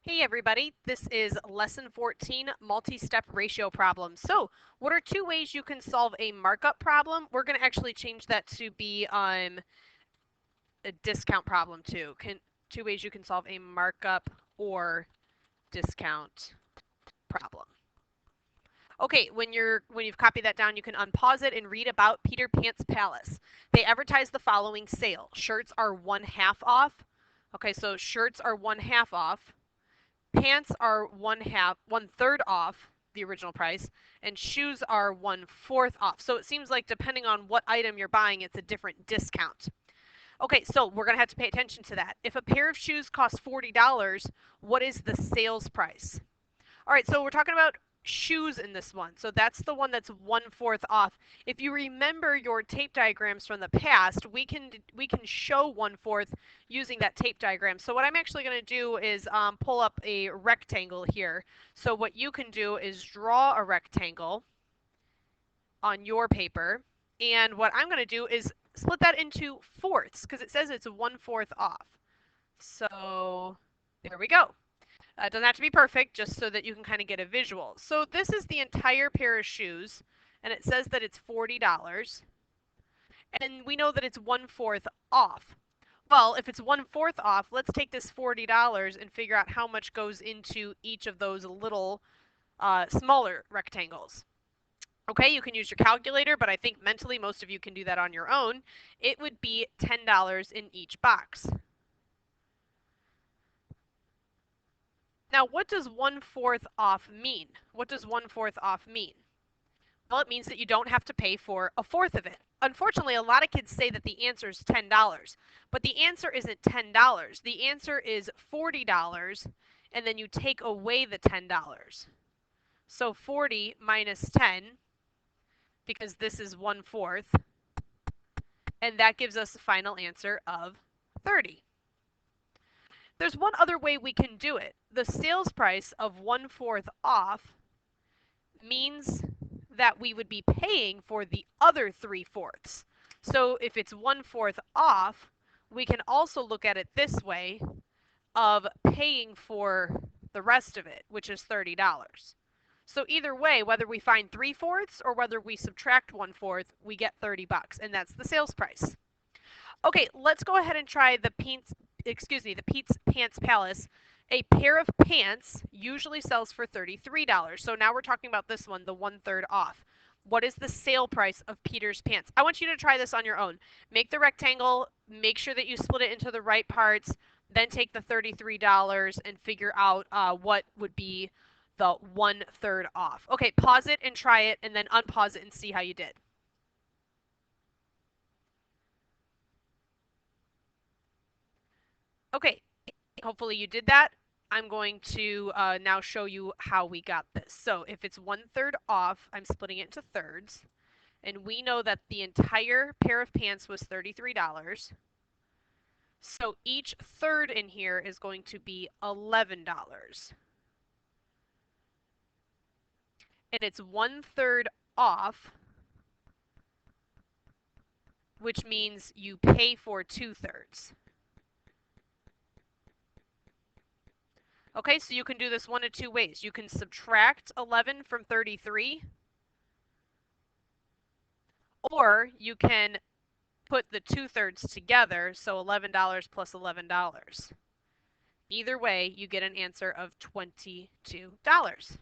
Hey everybody, this is lesson 14, multi-step ratio problems. So what are two ways you can solve a markup problem? We're going to actually change that to be a discount problem too. Two ways you can solve a markup or discount problem. Okay, when you've copied that down, you can unpause it and read about Peter Pan's Palace. They advertise the following sale. Shirts are 1/2 off. Okay, so shirts are 1/2 off. Pants are 1/3 off the original price, and shoes are 1/4 off. So it seems like depending on what item you're buying, it's a different discount. Okay, so we're going to have to pay attention to that. If a pair of shoes costs $40, what is the sales price? All right, so we're talking about shoes in this one. So that's the one that's 1/4 off. If you remember your tape diagrams from the past, we can show 1/4 using that tape diagram. So what I'm actually going to do is pull up a rectangle here. So what you can do is draw a rectangle on your paper. And what I'm going to do is split that into fourths because it says it's 1/4 off. So there we go. It doesn't have to be perfect, just so that you can kind of get a visual. So this is the entire pair of shoes, and it says that it's $40. And we know that it's 1/4 off. Well, if it's 1/4 off, let's take this $40 and figure out how much goes into each of those little smaller rectangles. Okay, you can use your calculator, but I think mentally most of you can do that on your own. It would be $10 in each box. Now, what does 1/4 off mean? What does 1/4 off mean? Well, it means that you don't have to pay for a fourth of it. Unfortunately, a lot of kids say that the answer is $10, but the answer isn't $10. The answer is $40, and then you take away the $10. So 40 minus 10, because this is 1/4, and that gives us the final answer of 30. There's one other way we can do it. The sales price of 1/4 off means that we would be paying for the other 3/4. So if it's 1/4 off, we can also look at it this way of paying for the rest of it, which is $30. So either way, whether we find 3/4 or whether we subtract 1/4, we get $30, and that's the sales price. Okay, let's go ahead and try the Pete's Pants Palace. A pair of pants usually sells for $33. So now we're talking about this one, the 1/3 off. What is the sale price of Peter's Pants? I want you to try this on your own. Make the rectangle, make sure that you split it into the right parts, then take the $33 and figure out what would be the 1/3 off. Okay, pause it and try it, and then unpause it and see how you did. Okay, hopefully you did that. I'm going to now show you how we got this. So if it's 1/3 off, I'm splitting it into thirds. And we know that the entire pair of pants was $33. So each third in here is going to be $11. And it's 1/3 off, which means you pay for 2/3. Okay, so you can do this one of two ways. You can subtract 11 from 33, or you can put the 2/3 together, so $11 plus $11. Either way, you get an answer of $22.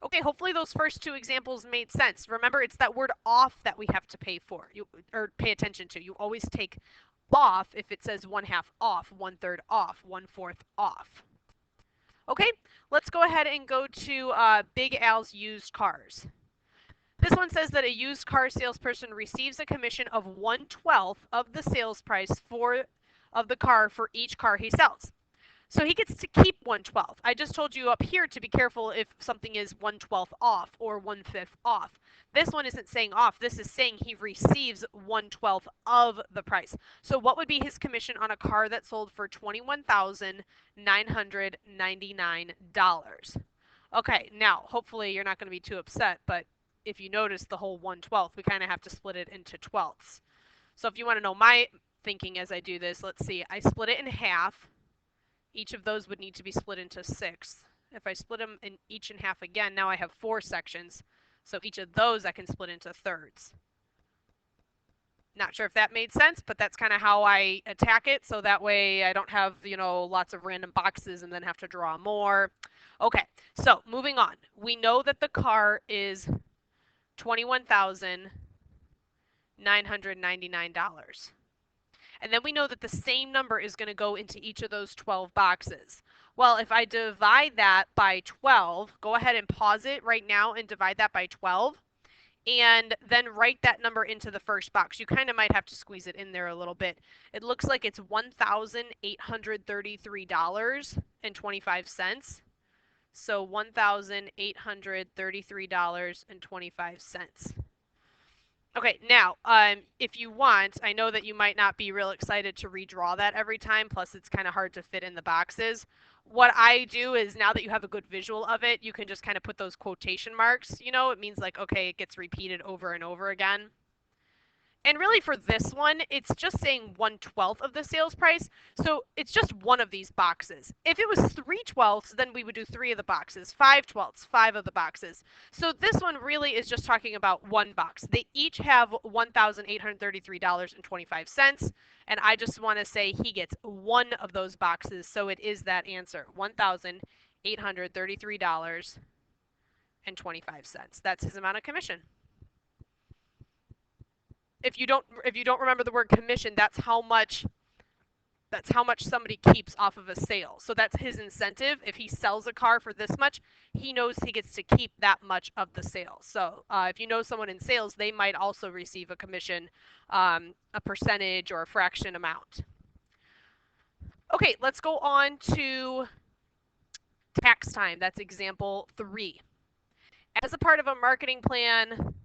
Okay, hopefully those first two examples made sense. Remember, it's that word off that we have to pay for, or pay attention to. You always take off if it says 1/2 off, 1/3 off, 1/4 off. Okay, let's go ahead and go to Big Al's Used Cars. This one says that a used car salesperson receives a commission of 1/12 of the sales price of the car for each car he sells. So he gets to keep 1/12. I just told you up here to be careful if something is 1/12 off or 1/5 off. This one isn't saying off. This is saying he receives 1/12 of the price. So what would be his commission on a car that sold for $21,999? Okay, now hopefully you're not going to be too upset, but if you notice the whole 1/12, we kind of have to split it into 12ths. So if you want to know my thinking as I do this, let's see. I split it in half. Each of those would need to be split into 6. If I split them in each in half again, now I have 4 sections. So each of those I can split into thirds. Not sure if that made sense, but that's kind of how I attack it. So that way I don't have, lots of random boxes and then have to draw more. Okay, so moving on. We know that the car is $21,999. And then we know that the same number is going to go into each of those 12 boxes. Well, if I divide that by 12, go ahead and pause it right now and divide that by 12. And then write that number into the first box. You kind of might have to squeeze it in there a little bit. It looks like it's $1,833.25. So $1,833.25. Okay, now, if you want, I know that you might not be real excited to redraw that every time, plus it's kind of hard to fit in the boxes. What I do is now that you have a good visual of it, you can just kind of put those quotation marks, it means like, okay, it gets repeated over and over again. And really for this one, it's just saying 1/12 of the sales price. So it's just one of these boxes. If it was 3/12, then we would do 3 of the boxes, 5/12, 5 of the boxes. So this one really is just talking about one box. They each have $1,833.25. And I just want to say he gets one of those boxes. So it is that answer, $1,833.25. That's his amount of commission. If you don't remember the word commission, that's how much somebody keeps off of a sale. So that's his incentive. If he sells a car for this much, he knows he gets to keep that much of the sale. So if you know someone in sales, they might also receive a commission, a percentage or a fraction amount. Okay, let's go on to tax time. That's example 3. As a part of a marketing plan,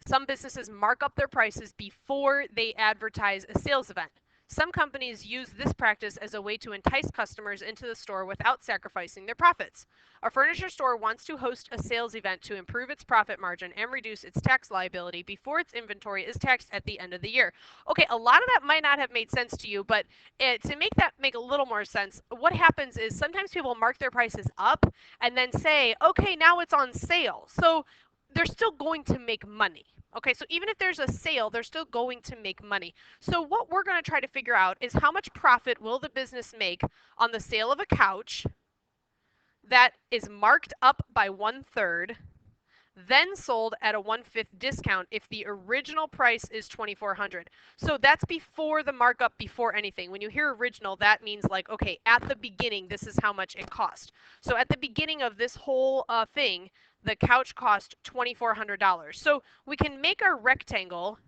some businesses mark up their prices before they advertise a sales event. Some companies use this practice as a way to entice customers into the store without sacrificing their profits. A furniture store wants to host a sales event to improve its profit margin and reduce its tax liability before its inventory is taxed at the end of the year. Okay, a lot of that might not have made sense to you, but to make that make a little more sense, what happens is sometimes people mark their prices up and then say, okay, now it's on sale. So they're still going to make money. Okay, so even if there's a sale, they're still going to make money. So what we're going to try to figure out is how much profit will the business make on the sale of a couch that is marked up by 1/3, then sold at a 1/5 discount if the original price is $2,400. So that's before the markup, before anything. When you hear original, that means like, okay, at the beginning, this is how much it cost. So at the beginning of this whole thing, the couch cost $2,400. So we can make our rectangle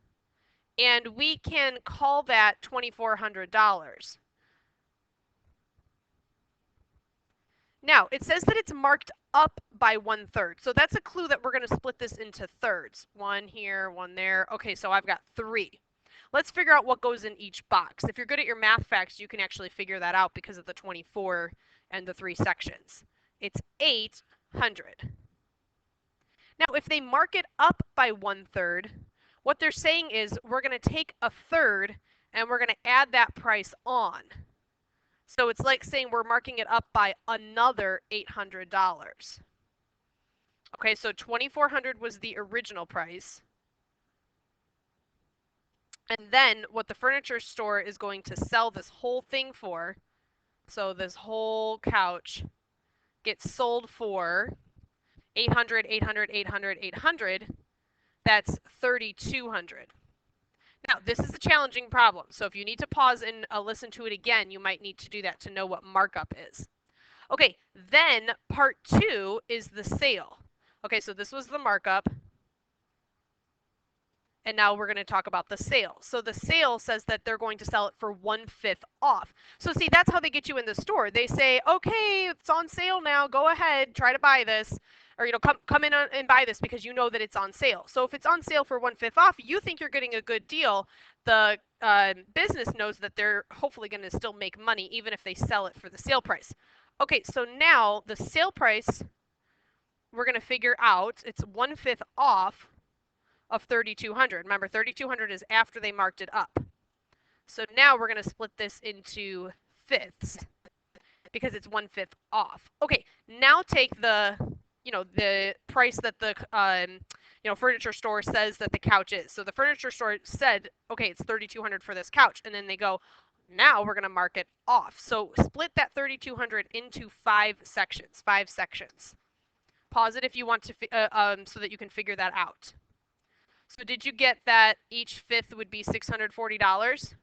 and we can call that $2,400. Now, it says that it's marked up by 1/3. So that's a clue that we're going to split this into thirds. One here, one there. Okay, so I've got 3. Let's figure out what goes in each box. If you're good at your math facts, you can actually figure that out because of the 24 and the 3 sections. It's 800. Now, if they mark it up by 1/3, what they're saying is we're going to take a third and we're going to add that price on. So it's like saying we're marking it up by another $800. Okay, so $2,400 was the original price. And then what the furniture store is going to sell this whole thing for, so this whole couch gets sold for 800, 800, 800, 800, that's 3,200. Now, this is a challenging problem, so if you need to pause and listen to it again, you might need to do that to know what markup is. Okay, then part 2 is the sale. Okay, so this was the markup, and now we're going to talk about the sale. So the sale says that they're going to sell it for 1/5 off. So see, that's how they get you in the store. They say, okay, it's on sale now. Go ahead, try to buy this. Or, come in and buy this because you know that it's on sale. So if it's on sale for 1/5 off, you think you're getting a good deal. The business knows that they're hopefully going to still make money even if they sell it for the sale price. Okay, so now the sale price, we're going to figure out, it's 1/5 off of 3,200. Remember, 3,200 is after they marked it up. So now we're going to split this into fifths. because it's 1/5 off. Okay, now take the, the price that the, furniture store says that the couch is. So the furniture store said, okay, it's $3,200 for this couch, and then they go, now we're going to mark it off. So split that $3,200 into 5 sections. 5 sections. Pause it if you want to, so that you can figure that out. So did you get that each fifth would be $640?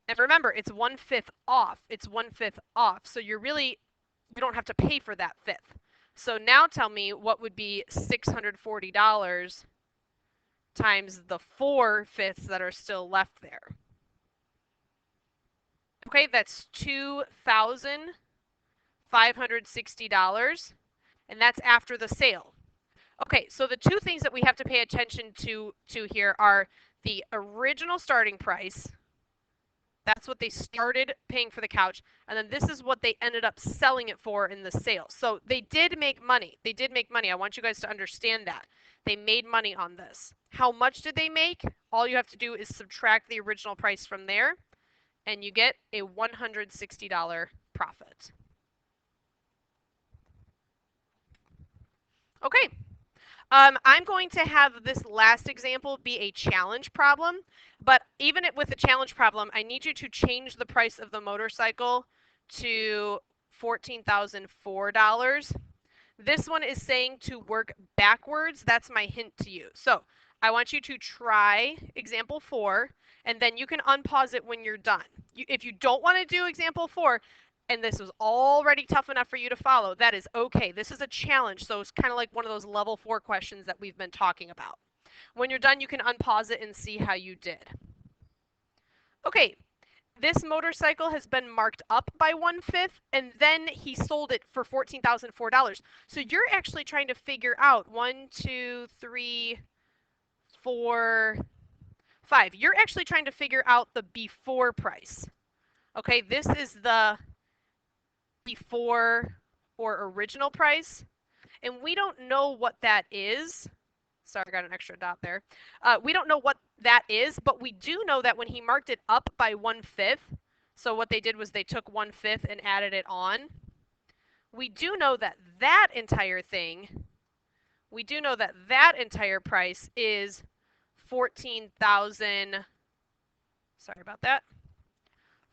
And remember, it's 1/5 off. It's 1/5 off. So you don't have to pay for that fifth. So now tell me what would be $640 times the 4/5 that are still left there. Okay, that's $2,560, and that's after the sale. Okay, so the two things that we have to pay attention to here are the original starting price. That's what they started paying for the couch. And then this is what they ended up selling it for in the sale. So they did make money. They did make money. I want you guys to understand that. They made money on this. How much did they make? All you have to do is subtract the original price from there, and you get a $160 profit. Okay. I'm going to have this last example be a challenge problem, but even with a challenge problem, I need you to change the price of the motorcycle to $14,004. This one is saying to work backwards. That's my hint to you. So I want you to try example 4, and then you can unpause it when you're done. If you don't want to do example 4, and this was already tough enough for you to follow, that is okay. This is a challenge, so it's kind of like one of those level 4 questions that we've been talking about. When you're done, you can unpause it and see how you did. Okay, this motorcycle has been marked up by 1/5, and then he sold it for $14,004. So you're actually trying to figure out 1, 2, 3, 4, 5. You're actually trying to figure out the before price. Okay, this is the before or original price, and we don't know what that is. Sorry, I got an extra dot there. We don't know what that is, but we do know that when he marked it up by 1/5, so what they did was they took 1/5 and added it on. We do know that that entire price is 14,000. Sorry about that.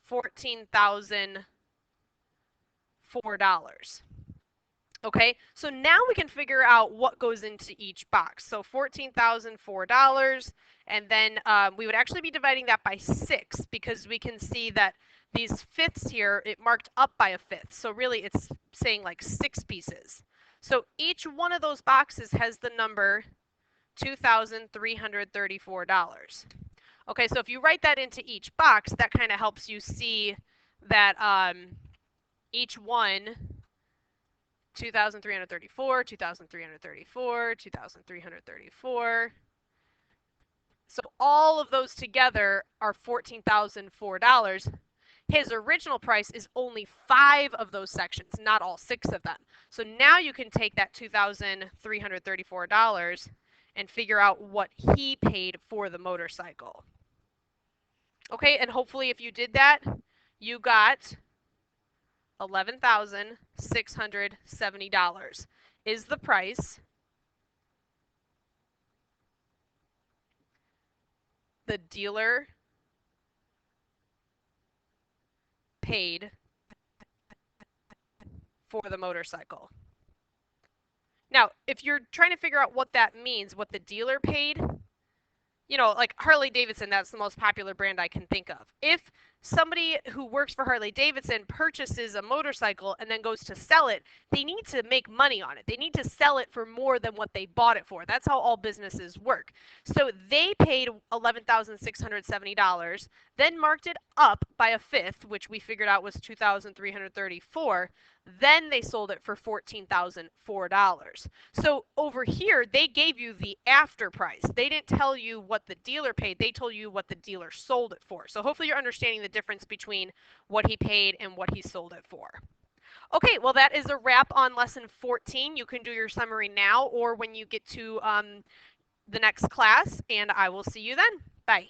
$14,004. Okay, so now we can figure out what goes into each box. So $14,004, and then we would actually be dividing that by 6 because we can see that these fifths here, it marked up by a fifth. So really it's saying like 6 pieces. So each one of those boxes has the number $2,334. Okay, so if you write that into each box, that kind of helps you see that each one, 2,334, 2,334, 2,334. So all of those together are $14,004. His original price is only 5 of those sections, not all 6 of them. So now you can take that $2,334 and figure out what he paid for the motorcycle. Okay, and hopefully if you did that, you got $11,670 is the price the dealer paid for the motorcycle. Now, if you're trying to figure out what that means, what the dealer paid, like Harley Davidson, that's the most popular brand I can think of. If somebody who works for Harley Davidson purchases a motorcycle and then goes to sell it, they need to make money on it. They need to sell it for more than what they bought it for. That's how all businesses work. So they paid $11,670, then marked it up by a fifth, which we figured out was $2,334. Then they sold it for $14,004. So over here, they gave you the after price. They didn't tell you what the dealer paid. They told you what the dealer sold it for. So hopefully you're understanding the difference between what he paid and what he sold it for. Okay, well, that is a wrap on lesson 14. You can do your summary now or when you get to the next class, and I will see you then. Bye.